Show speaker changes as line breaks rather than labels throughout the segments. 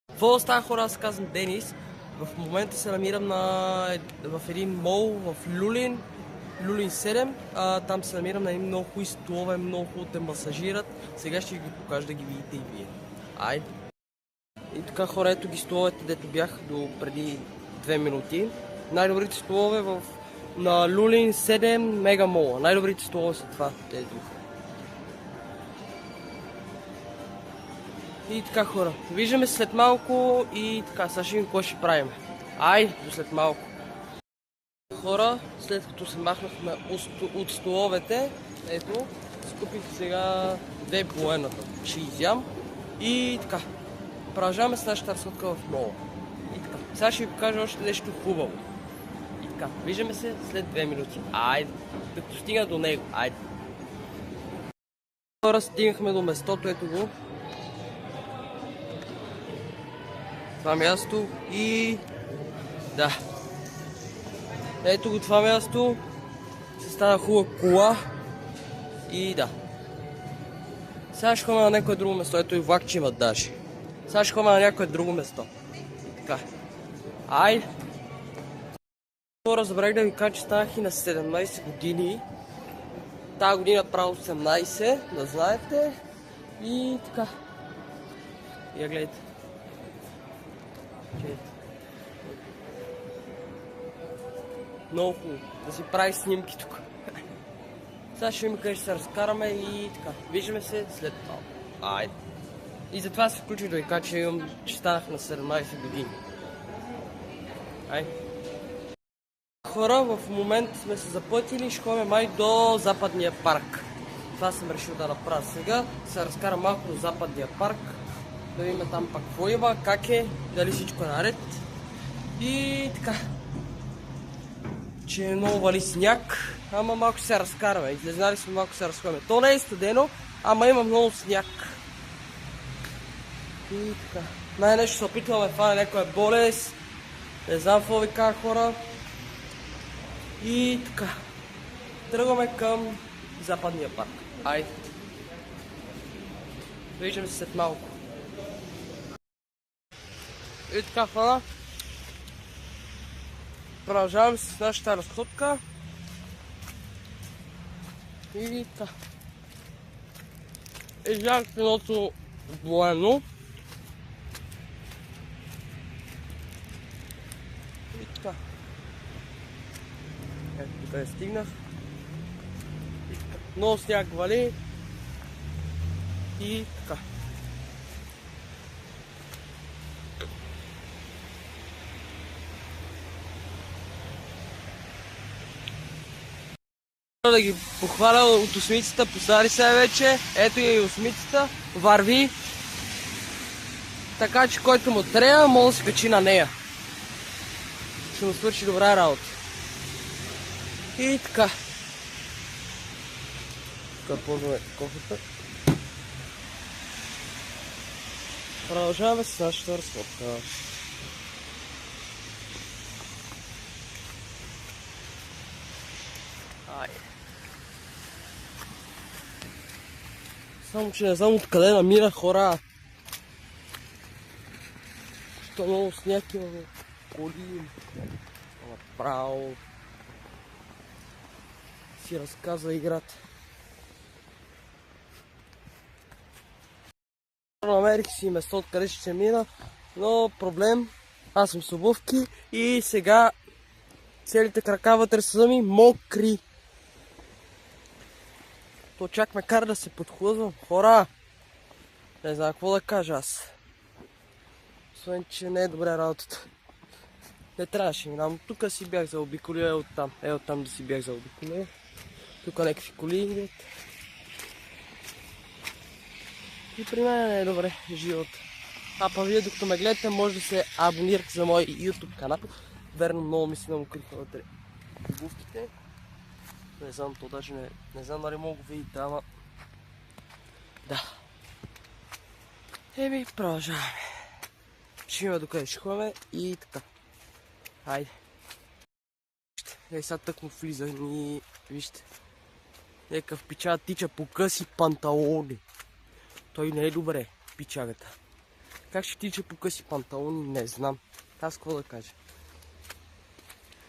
Какво става, хора? Аз казвам Денис. В момента се намирам в един мол в Люлин, Люлин 7. Там се намирам на едни много хубави столове, много хубаво те масажират. Сега ще ви покажа да ги видите и вие. Айде! И така, хора, ето ги столовете, дето бях до преди 2 минути. Най-добрите столове на Люлин 7 мега мола. Най-добрите столове са това. Ето. И така, хора, виждаме се след малко и така, сега ще видим какво ще правим. Ай, до след малко. Хора, след като се махнахме от столовете, ето, скупих сега 2 буената. Ще изям и така. Продължаваме с нашата разходка в мола. И така, сега ще ви покажа още нещо хубаво. И така, виждаме се след 2 минути. Айде, докато стигна до него, айде. Хора, стигнахме до местото, ето го. Това място и да. Ето го това място. Се стана хубава кола. И да. Сега ще ходим на някое друго место. Ето и влакче имат даже. Сега ще ходим на някое друго место. И така. Айде. Хора, забравих да ви кажа, че станах и на 17 години. Тази година правя 18, да знаете. И така. Я гледайте. Много хубаво. Да си прави снимки тук. Сега ще видим къде ще се разкараме и така. Виждаме се след това. Айде. И затова се включих да ви кажа, че станах на 17 години. Айде. Хора, в момента сме се заплатили и ще ходим май до Западния парк. Това съм решил да направя сега. Се разкарам малко до Западния парк. Да видим там пак какво има, как е, дали всичко е наред. И така. Че много вали сняг, ама малко се разкарваме. Излезнали сме, малко се разкарваме. То не е студено, ама има много сняг. И така. Най-нещо се опитваме да фане някоя болест. Не знам какво ви кажа, хора. И така. Тръгваме към Западния парк. Айде. Виждаме се след малко. И така, хора. Продължаваме с нашата разходка. И така. Излязах едното военно. И така. Ето тук я стигнах. И така. Много сняг вали. И така. Да ги похваля от осмицата, посади се вече. Ето и осмицата, върви. Така че който му трябва, може да се качи на нея. Ще му свърши добра работа. И така. Тук ползваме кофета. Продължаваме с нашата разходка. Само че не знам откъде намира, хора. Що много сняг има, коли. Направо си разказва играта. Намерих си место, откъде ще мина, но проблем. Аз съм с обувки и сега целите крака вътре са ми мокри. То чак ме кара да се подхлъзвам. Хора! Не знам какво да кажа аз. Освен, че не е добра работата. Не трябваше минавам. Тук си бях заобиколил, оттам. Оттам да си бях заобиколил. Тук някакви коли идват. И при мен не е добре живот. А вие докато ме гледате, може да се абонирате за мой YouTube канал. Верно, много ми се намокриха вътре обувките. Не знам, то даже не знам дали мога да видите, ама да. Еми, продължаваме. Ще има докъде ще ходим и така. Хайде. Сега тъкмо влиза и вижте. Някакъв пичага тича по къси панталони. Той не е добре, пичагата. Как ще тича по къси панталони, не знам. Аз какво да кажа.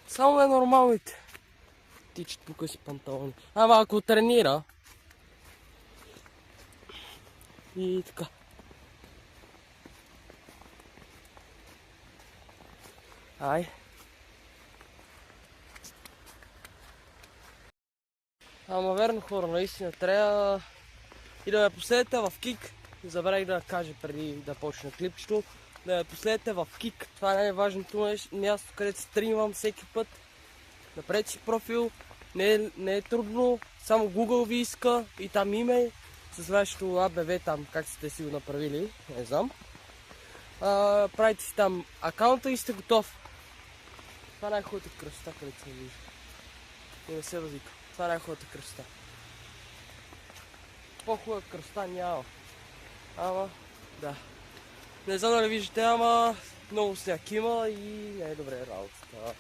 Само нормалните тичат по къси панталони. Ама ако тренира. И така. Ай. Ама верно хора, наистина трябва и да ме последете в Кик. Забравих да кажа преди да почне клипчето. Да ме последете в Кик. Това е най-важното място, където стримвам всеки път. Направете си профил. Не е трудно. Само Google ви иска и там име. С вашето ABV там, как сте си го направили. Не знам. Правите си там акаунта и сте готов. Това е най-хубавата красота, където се вижда. И не се възика. Това е най-хубавата красота. По-хубава красота няма. Ама, да. Не знам дали виждате, ама много сняг има и не е добре работата.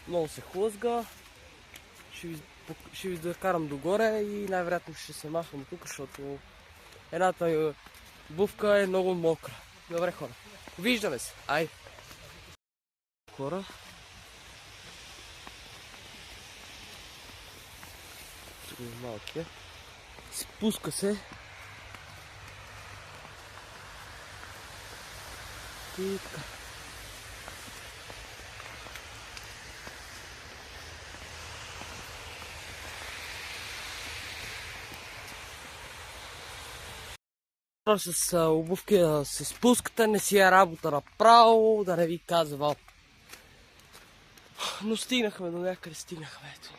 Много се хлъзга. Ще ви докарам догоре и най-вероятно ще се махам тук, защото едната бувка е много мокра. Добре хора. Виждаме се. Ай! Хора. Малки. Спуска се. И така. С обувки да се спускате, не си е работа направо, да не ви казвам. Но стигнахме до някъде, стигнахме. Ето.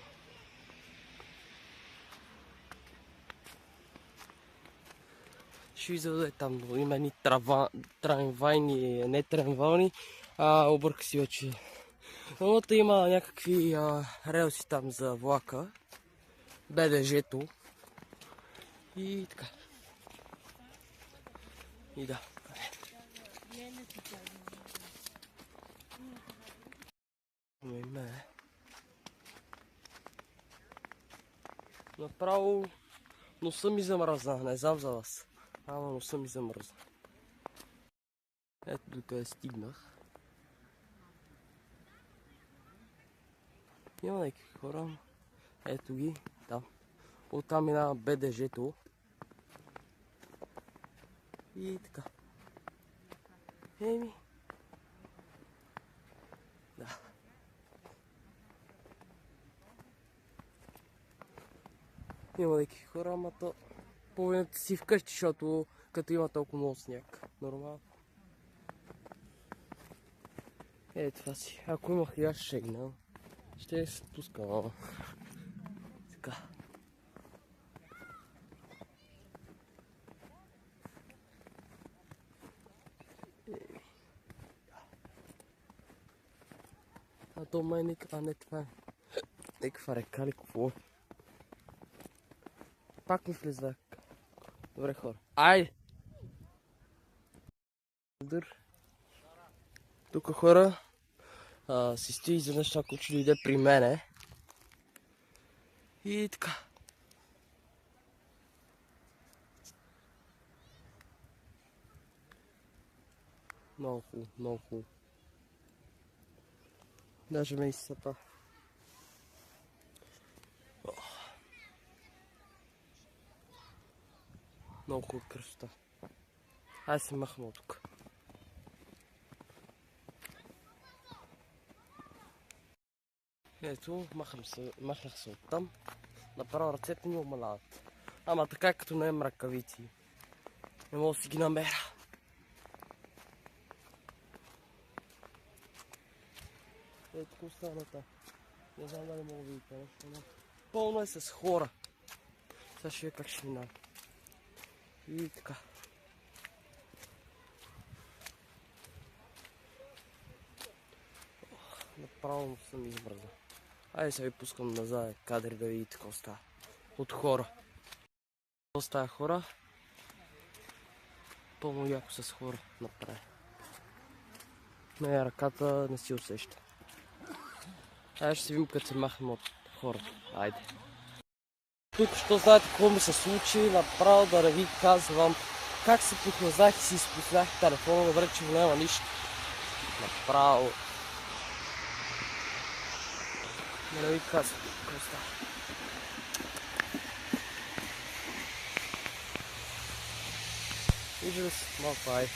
Ще ви заведе там, но има ни трамвайни, не трамвайни, обърка си вече. Новата има някакви релси там за влака, БДЖ-то и така. И да. Направо носа ми замръзна, не знам за вас. Ама носа ми замръзна. Ето докъде стигнах. Има някакви хора. Ето ги, там. Оттам минава БДЖ-то. И така. Еми. Да. Има някакви хора, ама то половината си вкъщи, защото като има толкова много сняг. Нормално. Това си. Ако имах и аз шегна, ще се спускам. Така. А то май а не това е. Някаква река ли какво е? Пак ми влиза. Добре хора. Ай! Тук хора си стои изведнъж някой, че дойде при мене. И така. Много хубаво, много хубаво. Даже ме изсъпа. Много хубава красота. Айде се махам от тук. Ето, махнах се оттам. Направо ръцете ми омаляват. Ама така като не имам ръкавици. Не мога да си ги намеря. Ето тук останата. Не знам дали мога да видите нещо. Пълно е с хора. Сега ще видя как ще минава. И така. Направо съм избързан. Айде сега ви пускам назад кадри да видите какво става. От хора. Какво става хора? Пълно яко с хора направи. Не, ръката не си усеща. Айде ще се видим като се махнем от хората. Айде. Тук що знаете какво ми се случи, направо да не ви казвам. как се подхлазнах и си изпуснах телефона, добре, че го няма нищо. Направо. Не ви казвам, какво става. Ужас, малко ай.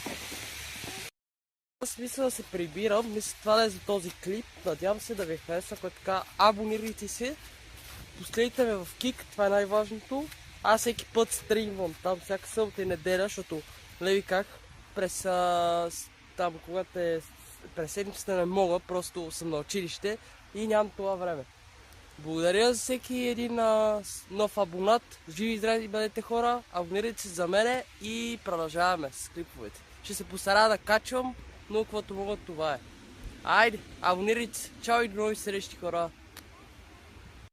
Аз мисля да се прибирам, мисля това да е за този клип. Надявам се да ви хареса, ако е така, абонирайте се. Последите ме в Кик, това е най-важното. Аз всеки път стримвам там, всяка събота и неделя, защото не ви как, през там, когато през седмицата не мога, просто съм на училище и нямам това време. Благодаря за всеки един нов абонат. Живи и здрави бъдете хора, абонирайте се за мене и продължаваме с клиповете. Ще се постара да качвам, но каквото мога това е. Айде, абонирайте се. Чао и до нови срещи, хора!